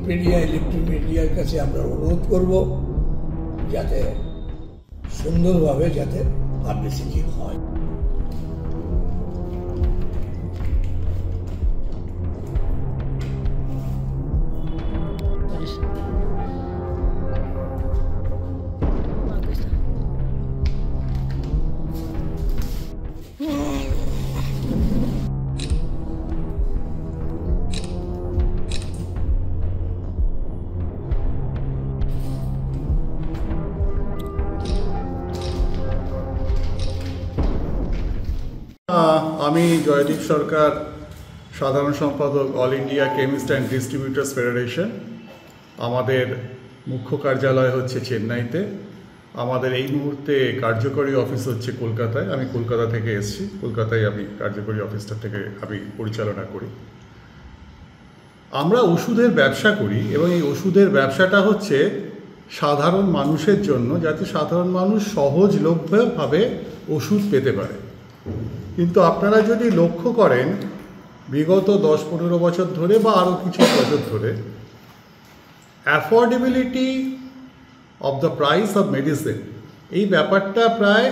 Media electric মিডিয়ার কাছে আমরা অনুরোধ করব যাতে সুন্দরভাবে যাতে পাবলিসিটি হয়। আমি জয়দীপ সরকার, সাধারণ সম্পাদক, all India chemist and distributors federation. আমাদের মুখ্য কার্যালয় হচ্ছে চেন্নাইতে। আমাদের এই মুহূর্তে কার্যকরী অফিস হচ্ছে কলকাতায়। আমি কলকাতা থেকে এসেছি। কলকাতায় আমি কার্যকরী অফিসটা থেকে আমি পরিচালনা করি। আমরা ওষুধের ব্যবসা করি এবং এই ওষুধের ব্যবসাটা হচ্ছে সাধারণ মানুষের জন্য, যাতে সাধারণ মানুষ সহজলভ্যভাবে ওষুধ পেতে পারে। কিন্তু আপনারা যদি লক্ষ্য করেন, বিগত 10-15 বছর ধরে বা আরও কিছু বছর ধরে affordability of the price of medicine এই ব্যাপারটা প্রায়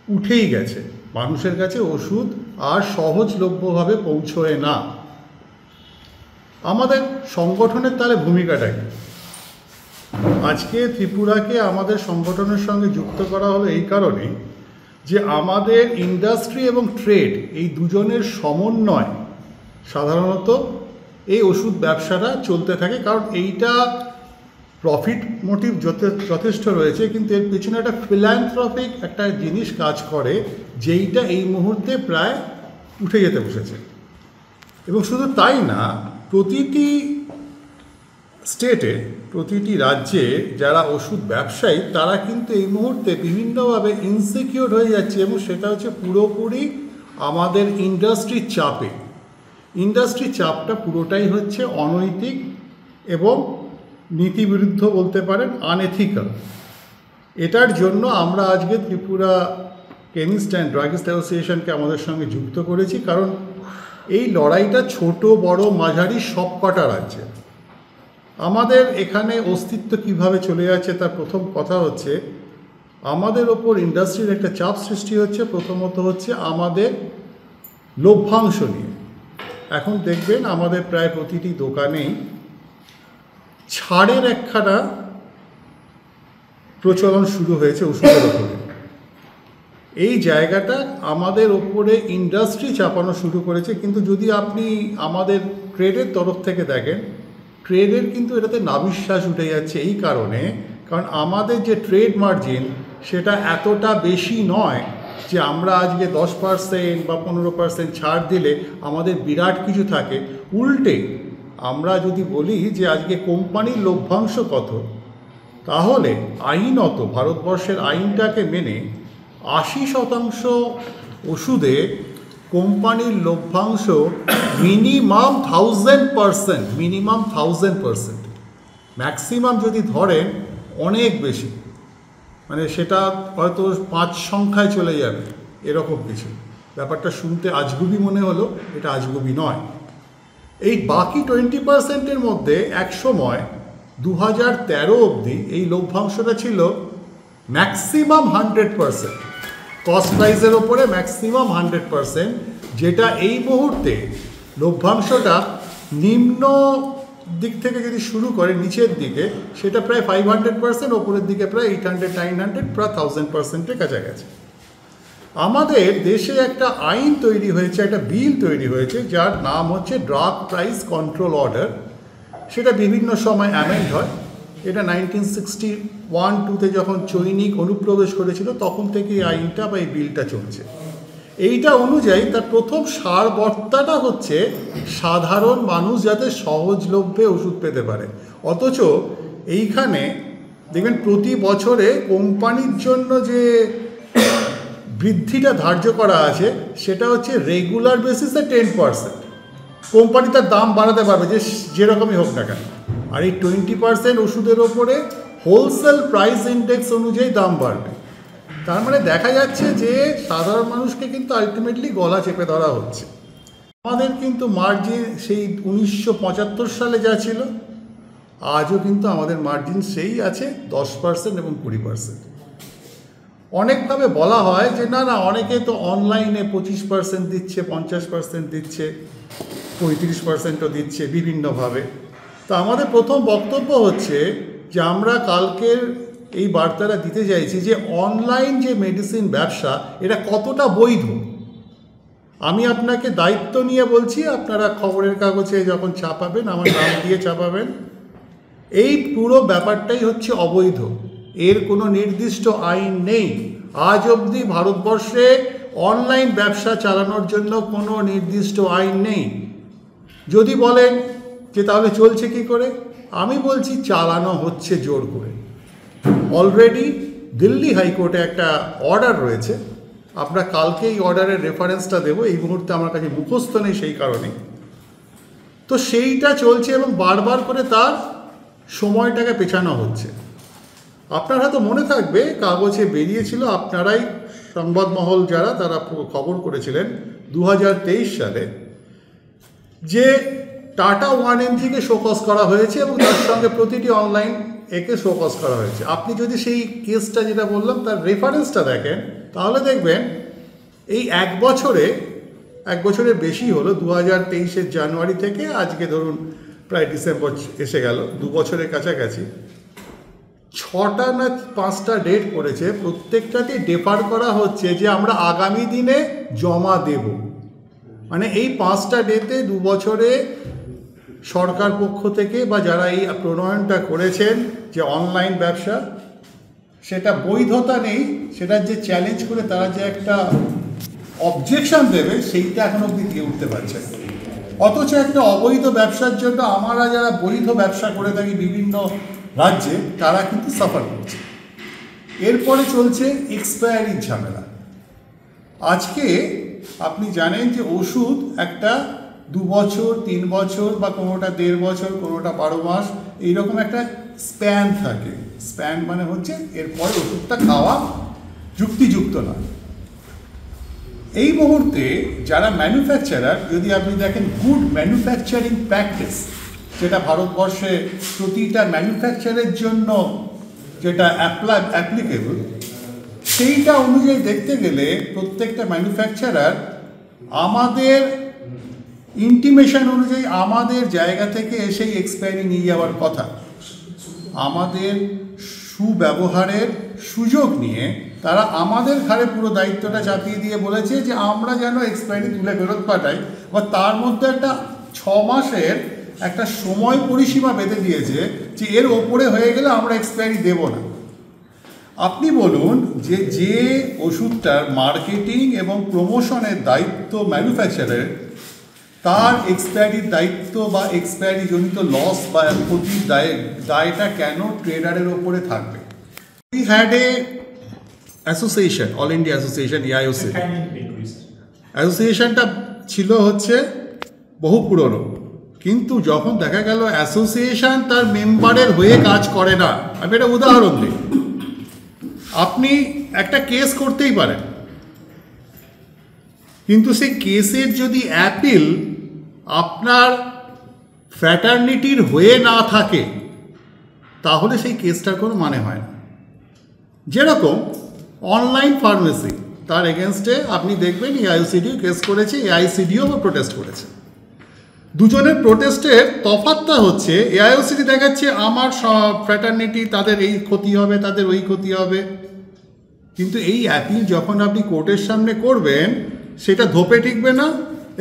উঠেই গেছে। মানুষের কাছে ওষুধ আর সহজলভ্যভাবে পৌঁছয় না। আমাদের সংগঠনের তাহলে ভূমিকাটা কি? আজকে ত্রিপুরাকে আমাদের সংগঠনের সঙ্গে যুক্ত করা হলো এই কারণেই যে আমাদের ইন্ডাস্ট্রি এবং ট্রেড এই দুজনের সমন্বয় সাধারণত এই ওষুধ ব্যবসাটা চলতে থাকে। কারণ এইটা প্রফিট মোটিভ যথেষ্ট রয়েছে, কিন্তু এর পিছনে একটা ফিল্যান্থ্রপিক একটা জিনিস কাজ করে, যেইটা এই মুহূর্তে প্রায় উঠে যেতে বসেছে। এবং শুধু তাই না, প্রতিটি স্টেটে, প্রতিটি রাজ্যে যারা ওষুধ ব্যবসায়ী তারা কিন্তু এই মুহূর্তে বিভিন্নভাবে ইনসিকিউর হয়ে যাচ্ছে, এবং সেটা হচ্ছে পুরোপুরি আমাদের ইন্ডাস্ট্রির চাপে। ইন্ডাস্ট্রির চাপটা পুরোটাই হচ্ছে অনৈতিক এবং নীতিবিরুদ্ধ বলতে পারেন, আনএথিক্যাল। এটার জন্য আমরা আজকে ত্রিপুরা কেমিস্ট অ্যান্ড ড্রাগিস্ট অ্যাসোসিয়েশনকে আমাদের সঙ্গে যুক্ত করেছি। কারণ এই লড়াইটা ছোট বড় মাঝারি সব কটা রাজ্যে। আমাদের এখানে অস্তিত্ব কিভাবে চলে যাচ্ছে তার প্রথম কথা হচ্ছে আমাদের ওপর ইন্ডাস্ট্রির একটা চাপ সৃষ্টি হচ্ছে। প্রথমত হচ্ছে আমাদের লভ্যাংশ নিয়ে। এখন দেখবেন আমাদের প্রায় প্রতিটি দোকানেই ছাড়ের একখানা প্রচলন শুরু হয়েছে ওষুধের ওপরে। এই জায়গাটা আমাদের ওপরে ইন্ডাস্ট্রি চাপানো শুরু করেছে। কিন্তু যদি আপনি আমাদের ট্রেডের তরফ থেকে দেখেন, ট্রেডের কিন্তু এটাতে নাবিশ্বাস উঠে যাচ্ছে এই কারণে, কারণ আমাদের যে ট্রেড মার্জিন সেটা এতটা বেশি নয় যে আমরা আজকে 10% বা 15% ছাড় দিলে আমাদের বিরাট কিছু থাকে। উল্টে আমরা যদি বলি যে আজকে কোম্পানির লভ্যাংশ কত, তাহলে আইনত ভারতবর্ষের আইনটাকে মেনে 80% ওষুধে কোম্পানির লভ্যাংশ মিনিমাম 1000%, ম্যাক্সিমাম যদি ধরেন অনেক বেশি, মানে সেটা হয়তো 5 সংখ্যায় চলে যাবে, এরকম কিছু। ব্যাপারটা শুনতে আজগুবি মনে হলো, এটা আজগুবি নয়। এই বাকি 20%-এর মধ্যে এক সময় 2013 অবধি এই লভ্যাংশটা ছিল ম্যাক্সিমাম 100%, কস্ট প্রাইসের ওপরে ম্যাক্সিমাম 100%, যেটা এই মুহূর্তে লভ্যাংশটা নিম্ন দিক থেকে যদি শুরু করে নিচের দিকে সেটা প্রায় 500%, ওপরের দিকে প্রায় 800-900, প্রায় 1000%-এর কাছাকাছি। আমাদের দেশে একটা আইন তৈরি হয়েছে, একটা বিল তৈরি হয়েছে, যার নাম হচ্ছে ড্রাগ প্রাইস কন্ট্রোল অর্ডার। সেটা বিভিন্ন সময় অ্যামেন্ড হয়। এটা 1961-2তে যখন চৈনিক অনুপ্রবেশ করেছিল তখন থেকে এই আইনটা বা এই বিলটা চলছে। এইটা অনুযায়ী তার প্রথম সারবর্তাটা হচ্ছে সাধারণ মানুষ যাতে সহজলভ্যে ওষুধ পেতে পারে। অথচ এইখানে দেখবেন প্রতি বছরে কোম্পানির জন্য যে বৃদ্ধিটা ধার্য করা আছে সেটা হচ্ছে রেগুলার বেসিসে 10%। কোম্পানি তার দাম বাড়াতে পারবে যেরকমই হোক না কেন। আর এই 20% ওষুধের ওপরে হোলসেল প্রাইস ইন্ডেক্স অনুযায়ী দাম বাড়বে। তার মানে দেখা যাচ্ছে যে সাধারণ মানুষকে কিন্তু আলটিমেটলি গলা চেপে ধরা হচ্ছে। আমাদের কিন্তু মার্জিন সেই 1975 সালে যা ছিল আজও কিন্তু আমাদের মার্জিন সেই আছে 10% এবং 20%। অনেকভাবে বলা হয় যে না না, অনেকে তো অনলাইনে 25% দিচ্ছে, 50% দিচ্ছে, 35%ও দিচ্ছে বিভিন্নভাবে। তো আমাদের প্রথম বক্তব্য হচ্ছে যে আমরা কালকের এই বার্তাটা দিতে চাইছি যে অনলাইন যে মেডিসিন ব্যবসা, এটা কতটা বৈধ। আমি আপনাকে দায়িত্ব নিয়ে বলছি, আপনারা খবরের কাগজে যখন ছাপাবেন আমার নাম দিয়ে ছাপাবেন, এই পুরো ব্যাপারটাই হচ্ছে অবৈধ। এর কোনো নির্দিষ্ট আইন নেই। আজ অবধি ভারতবর্ষে অনলাইন ব্যবসা চালানোর জন্য কোনো নির্দিষ্ট আইন নেই। যদি বলেন যে তাহলে চলছে কি করে, আমি বলছি চালানো হচ্ছে জোর করে। অলরেডি দিল্লি হাইকোর্টে একটা অর্ডার রয়েছে, আমরা কালকে এই অর্ডারের রেফারেন্সটা দেবো, এই মুহূর্তে আমার কাছে মুখস্থ নেই সেই কারণে। তো সেইটা চলছে এবং বারবার করে তার সময়টাকে পেছানো হচ্ছে। আপনার হয়তো মনে থাকবে কাগজে বেরিয়েছিল, আপনারাই সংবাদমহল যারা তারা খবর করেছিলেন 2023 সালে, যে টাটা 1mgকে শোকজ করা হয়েছে এবং তার সঙ্গে প্রতিটি অনলাইন একে শোকজ করা হয়েছে। আপনি যদি সেই কেসটা যেটা বললাম তার রেফারেন্সটা দেখেন, তাহলে দেখবেন এই এক বছরের বেশি হলো, 2023 জানুয়ারি থেকে আজকে ধরুন প্রায় ডিসেম্বর এসে গেল, 2 বছরের কাছাকাছি 6টা না 5টা ডেট পড়েছে, প্রত্যেকটাতেই ডেফার করা হচ্ছে যে আমরা আগামী দিনে জমা দেব। মানে এই 5টা ডেতে 2 বছরে সরকার পক্ষ থেকে বা যারা এই প্রণয়নটা করেছেন যে অনলাইন ব্যবসা, সেটা বৈধতা নেই, সেটার যে চ্যালেঞ্জ করে তারা যে একটা অবজেকশন দেবে সেইটা এখন অবধি দিয়ে উঠতে পারছে না। অথচ একটা অবৈধ ব্যবসার জন্য আমরা যারা বৈধ ব্যবসা করে থাকি বিভিন্ন রাজ্যে, তারা কিন্তু সাফার করছে। এরপরে চলছে এক্সপায়ারির ঝামেলা। আজকে আপনি জানেন যে ওষুধ একটা 2 বছর, 3 বছর বা কোনোটা 1.5 বছর, কোনোটা 12 মাস, এইরকম একটা স্প্যান থাকে। স্প্যান মানে হচ্ছে এরপরে ওষুধটা খাওয়া যুক্তিযুক্ত না। এই মুহূর্তে যারা ম্যানুফ্যাকচারার, যদি আপনি দেখেন গুড ম্যানুফ্যাকচারিং প্র্যাকটিস, যেটা ভারতবর্ষে প্রতিটা ম্যানুফ্যাকচারের জন্য যেটা অ্যাপ্লিকেবল, সেইটা অনুযায়ী দেখতে গেলে প্রত্যেকটা ম্যানুফ্যাকচারার আমাদের ইন্টিমেশন অনুযায়ী আমাদের জায়গা থেকে এসেই এক্সপায়ারি নিয়ে যাওয়ার কথা। আমাদের সুব্যবহারের সুযোগ নিয়ে তারা আমাদের ঘাড়ে পুরো দায়িত্বটা চাপিয়ে দিয়ে বলেছে যে আমরা যেন এক্সপায়ারি তুলে ফেরত পাঠাই, বা তার মধ্যে একটা 6 মাসের একটা সময় পরিসীমা বেঁধে দিয়েছে যে এর ওপরে হয়ে গেলে আমরা এক্সপায়ারি দেব না। আপনি বলুন যে ওষুধটার মার্কেটিং এবং প্রমোশনের দায়িত্ব ম্যানুফ্যাকচারের, তার এক্সপায়ারির দায়িত্ব বা এক্সপায়ারি জনিত লস বা ক্ষতির দায়টা কেন ট্রেডারের ওপরে থাকবে? We had a association, all India association, AIOC। অ্যাসোসিয়েশনটা ছিল হচ্ছে বহু পুরনো, কিন্তু যখন দেখা গেল অ্যাসোসিয়েশন তার মেম্বারের হয়ে কাজ করে না, আমি একটা উদাহরণ দিই। আপনি একটা কেস করতেই পারেন, কিন্তু সেই কেসের যদি অ্যাপিল আপনার ফ্র্যাটার্নিটির হয়ে না থাকে, তাহলে সেই কেসটার কোনো মানে হয় না। যেরকম অনলাইন ফার্মেসি, তার এগেনস্টে আপনি দেখবেন AIOCDও কেস করেছে, AICDও প্রোটেস্ট করেছে। দুজনের প্রোটেস্টের তফাৎটা হচ্ছে AIOCD দেখাচ্ছে আমার ফ্র্যাটার্নিটি, তাদের এই ক্ষতি হবে, তাদের ওই ক্ষতি হবে, কিন্তু এই অ্যাপিল যখন আপনি কোর্টের সামনে করবেন সেটা ধোপে টিকবে না।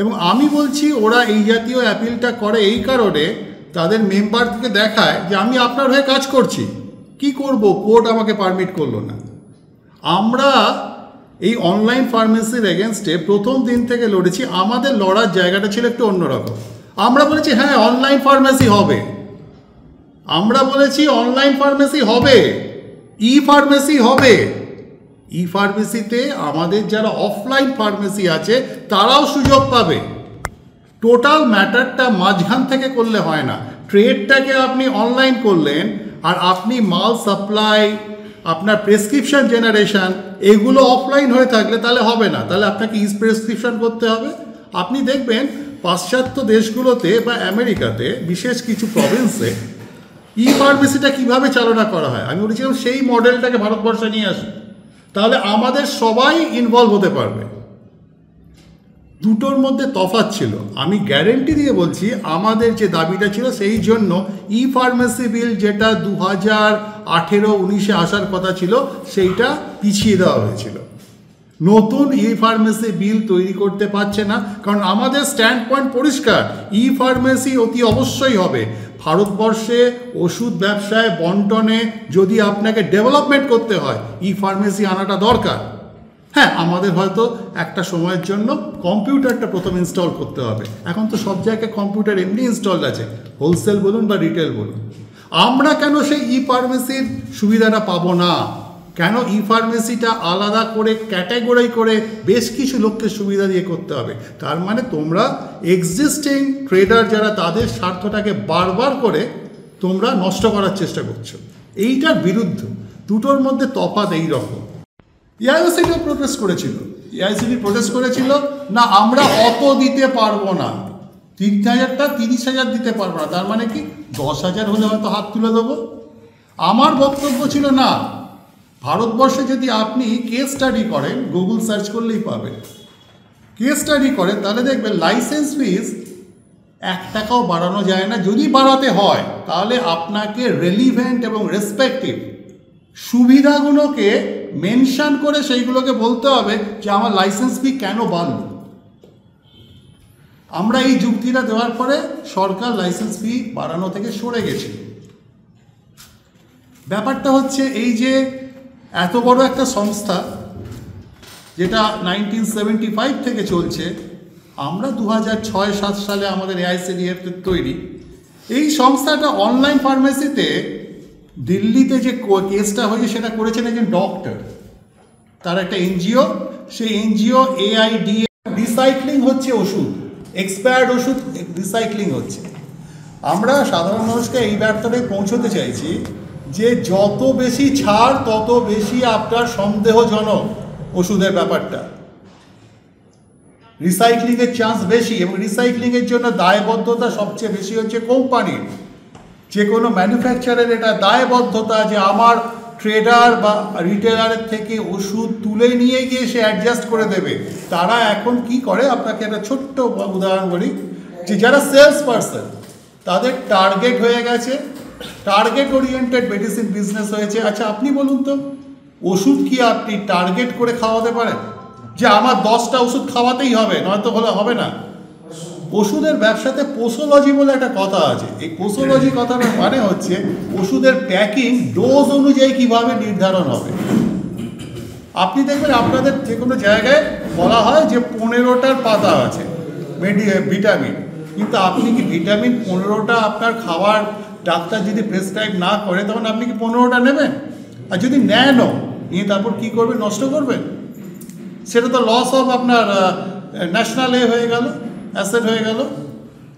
এবং আমি বলছি ওরা এই জাতীয় অ্যাপিলটা করে এই কারণে, তাদের মেম্বারকে দেখায় যে আমি আপনার হয়ে কাজ করছি, কি করব, কোর্ট আমাকে পারমিট করলো না। আমরা এই অনলাইন ফার্মেসির এগেনস্টে প্রথম দিন থেকে লড়েছি। আমাদের লড়ার জায়গাটা ছিল একটু অন্যরকম। আমরা বলেছি হ্যাঁ অনলাইন ফার্মেসি হবে, আমরা বলেছি অনলাইন ফার্মেসি হবে, ই ফার্মেসি হবে। ই ফার্মেসিতে আমাদের যারা অফলাইন ফার্মেসি আছে তারাও সুযোগ পাবে। টোটাল ম্যাটারটা মাঝখান থেকে করলে হয় না। ট্রেডটাকে আপনি অনলাইন করলেন, আর আপনি মাল সাপ্লাই, আপনার প্রেসক্রিপশন জেনারেশন এগুলো অফলাইন হয়ে থাকলে তাহলে হবে না, তাহলে আপনাকে ই প্রেসক্রিপশন করতে হবে। আপনি দেখবেন পাশ্চাত্য দেশগুলোতে বা আমেরিকাতে বিশেষ কিছু প্রভিন্সে ই ফার্মেসিটা কীভাবে চালনা করা হয়, আমি বলেছিলাম সেই মডেলটাকে ভারতবর্ষে নিয়ে আসুন, তাহলে আমাদের সবাই ইনভলভ হতে পারবে। দুটোর মধ্যে তফাৎ ছিল। আমি গ্যারেন্টি দিয়ে বলছি, আমাদের যে দাবিটা ছিল সেই জন্য ই ফার্মেসি বিল যেটা 2018-19 আসার কথা ছিল সেইটা পিছিয়ে দেওয়া হয়েছিল। নতুন ই ফার্মেসি বিল তৈরি করতে পারছে না, কারণ আমাদের স্ট্যান্ড পয়েন্ট পরিষ্কার, ই ফার্মেসি অতি অবশ্যই হবে। ভারতবর্ষে ওষুধ ব্যবসায় বন্টনে যদি আপনাকে ডেভেলপমেন্ট করতে হয়, ই ফার্মেসি আনাটা দরকার। হ্যাঁ, আমাদের হয়তো একটা সময়ের জন্য কম্পিউটারটা প্রথম ইনস্টল করতে হবে। এখন তো সব জায়গায় কম্পিউটার এমনি ইনস্টল আছে, হোলসেল বলুন বা রিটেল বলুন। আমরা কেন সেই ই ফার্মেসির সুবিধাটা পাবো না? কেন ই ফার্মেসিটা আলাদা করে ক্যাটাগরি করে বেশ কিছু লোককে সুবিধা দিয়ে করতে হবে? তার মানে তোমরা এক্সিস্টিং ট্রেডার যারা, তাদের স্বার্থটাকে বারবার করে তোমরা নষ্ট করার চেষ্টা করছো। এইটার বিরুদ্ধে দুটোর মধ্যে তফাৎ এই রকম। এআইওসিটিও প্রোটেস্ট করেছিল। এআইসিটি প্রোটেস্ট করেছিল না, আমরা অত দিতে পারবো না, 3,000টা 30,000 দিতে পারবো না। তার মানে কি 10,000 হলে হয়তো হাত তুলে দেবো। আমার বক্তব্য ছিল না, ভারতবর্ষে যদি আপনি কেস স্টাডি করেন, গুগল সার্চ করলেই পাবেন, কেস স্টাডি করেন, তাহলে দেখবেন লাইসেন্স ফিস 1 টাকাও বাড়ানো যায় না। যদি বাড়াতে হয় তাহলে আপনাকে রেলিভেন্ট এবং রেসপেক্টিভ সুবিধাগুলোকে মেনশন করে সেইগুলোকে বলতে হবে যে আমার লাইসেন্স ফি কেন বাড়ল। আমরা এই যুক্তিটা দেওয়ার পরে সরকার লাইসেন্স ফি বাড়ানো থেকে সরে গেছে। ব্যাপারটা হচ্ছে এই যে এত বড় একটা সংস্থা যেটা 1975 থেকে চলছে, আমরা 2006-07 সালে আমাদের এআইসিডিএফ তৈরি। এই সংস্থাটা অনলাইন ফার্মেসিতে দিল্লিতে যে কেসটা হয়েছে সেটা করেছেন একজন ডক্টর, তার একটা এনজিও, সেই এনজিও AIDA। রিসাইক্লিং হচ্ছে ওষুধ, এক্সপায়ার্ড ওষুধ রিসাইক্লিং হচ্ছে। আমরা সাধারণ মানুষকে এই বার্তাটাই পৌঁছতে চাইছি যে যত বেশি ছাড় তত বেশি আপনার সন্দেহজনক ওষুধের ব্যাপারটা, রিসাইক্লিংয়ের চান্স বেশি, এবং রিসাইক্লিংয়ের জন্য দায়বদ্ধতা সবচেয়ে বেশি হচ্ছে কোম্পানির। যে কোনো ম্যানুফ্যাকচারের এটা দায়বদ্ধতা যে আমার ট্রেডার বা রিটেলারের থেকে ওষুধ তুলে নিয়ে গিয়ে সে অ্যাডজাস্ট করে দেবে। তারা এখন কি করে, আপনাকে একটা ছোট্ট উদাহরণ বলি, যে যারা সেলস পারসন তাদের টার্গেট হয়ে গেছে, টার্গেট ওরিয়েন্টেড মেডিসিন বিজনেস হয়েছে। আচ্ছা আপনি বলুন তো, ওষুধ কি আপনি টার্গেট করে খাওয়াতে পারেন যে আমার 10টা ওষুধ খাওয়াতেই হবে, নয়তো হলে হবে না? ওষুধের ব্যবসাতে পোসোলজি বলে একটা কথা আছে। এই পোসোলজি কথাটার মানে হচ্ছে ওষুধের প্যাকিং ডোজ অনুযায়ী কিভাবে নির্ধারণ হবে। আপনি দেখবেন আপনাদের যে কোনো জায়গায় বলা হয় যে 15টার পাতা আছে ভিটামিন, কিন্তু আপনি কি ভিটামিন 15টা আপনার খাওয়ার ডাক্তার যদি প্রেসক্রাইব না করে তখন আপনি কি 15টা নেবেন? আর যদি নেনও, নিয়ে তারপর কি করবেন? নষ্ট করবেন? সেটা তো লস অফ আপনার ন্যাশনাল হয়ে গেল, অ্যাসেট হয়ে গেল।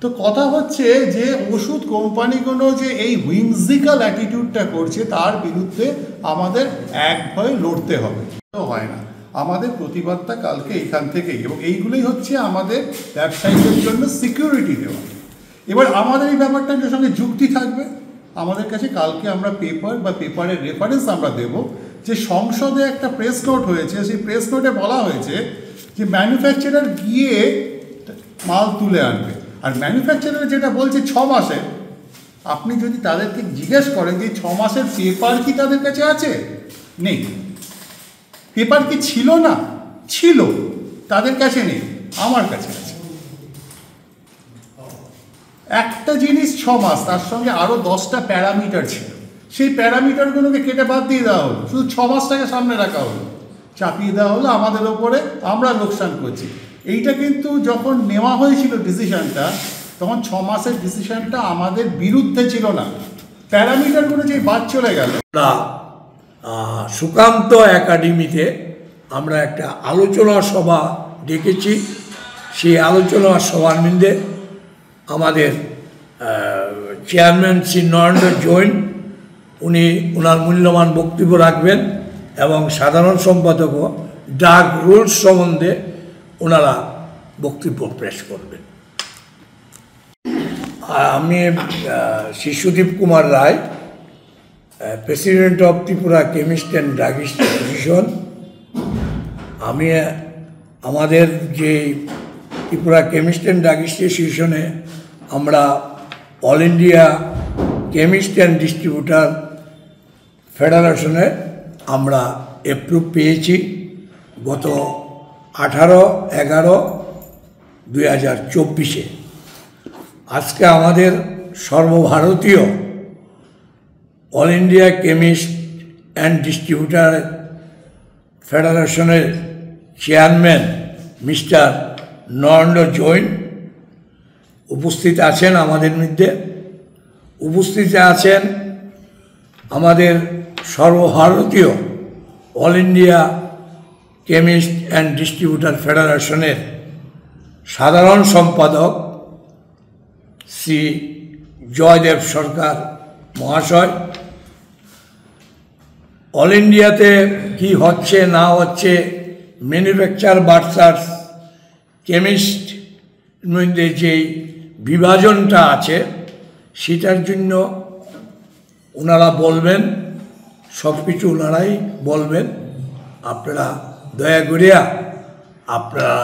তো কথা হচ্ছে যে ওষুধ কোম্পানিগুলো যে এই হুইমজিক্যাল অ্যাটিটিউডটা করছে তার বিরুদ্ধে আমাদের একভাবে লড়তে হবে। তো হয় না, আমাদের প্রতিবাদটা কালকে এখান থেকেই, এবং এইগুলোই হচ্ছে আমাদের ব্যবসায়ীদের জন্য সিকিউরিটি দেওয়া। এবার আমাদের এই ব্যাপারটার সঙ্গে যুক্তি থাকবে, আমাদের কাছে কালকে আমরা পেপার বা পেপারের রেফারেন্স আমরা দেব যে সংসদে একটা প্রেস নোট হয়েছে, সেই প্রেস নোটে বলা হয়েছে যে ম্যানুফ্যাকচারার গিয়ে মাল তুলে আনবে। আর ম্যানুফ্যাকচারার যেটা বলছে 6 মাসে, আপনি যদি তাদেরকে জিজ্ঞেস করেন যে 6 মাসের পেপার কি তাদের কাছে আছে? নেই। পেপার কি ছিল না? ছিল, তাদের কাছে নেই, আমার কাছে আছে। একটা জিনিস 6 মাস, তার সঙ্গে আরও 10টা প্যারামিটার ছিল, সেই প্যারামিটারগুলোকে কেটে বাদ দিয়ে দেওয়া হলো, শুধু 6 মাসটাকে সামনে রাখা হলো, চাপিয়ে দেওয়া হলো আমাদের ওপরে, আমরা লোকসান করছি। এইটা কিন্তু যখন নেওয়া হয়েছিল ডিসিশনটা, তখন 6 মাসের ডিসিশনটা আমাদের বিরুদ্ধে ছিল না, প্যারামিটারগুলো যে বাদ চলে গেল। সুকান্ত একাডেমিতে আমরা একটা আলোচনা সভা ডেকেছি। সেই আলোচনা সভার মধ্যে আমাদের চেয়ারম্যান শ্রী নরেন্দ্র জৈন উনি ওনার মূল্যবান বক্তব্য রাখবেন, এবং সাধারণ সম্পাদকও ড্রাগ রুলস সম্বন্ধে ওনারা বক্তব্য পেশ করবেন। আমি Shishudeep Kumar Roy, president of Tripura chemist and druggist association. আমি আমাদের যে ত্রিপুরা কেমিস্ট অ্যান্ড ড্রাগিস্ট অ্যাসোসিয়েশনে আমরা all India chemist and distributor ফেডারেশনে আমরা অ্যাপ্রুভ পেয়েছি গত 18/11/2024। আজকে আমাদের সর্বভারতীয় all India chemist and distributor ফেডারেশনের চেয়ারম্যান মিস্টার নরেন্দ্র জৈন উপস্থিত আছেন। আমাদের মধ্যে উপস্থিত আছেন আমাদের সর্বভারতীয় all India chemist and distributor ফেডারেশনের সাধারণ সম্পাদক শ্রী জয়দেব সরকার মহাশয়। অল ইন্ডিয়াতে কি হচ্ছে না হচ্ছে, ম্যানুফ্যাকচার ভার্সাস কেমিস্ট মধ্যে যেই বিভাজনটা আছে সেটার জন্য ওনারা বলবেন, সব কিছু ওনারাই বলবেন। আপনারা দয়া করিয়া আপনারা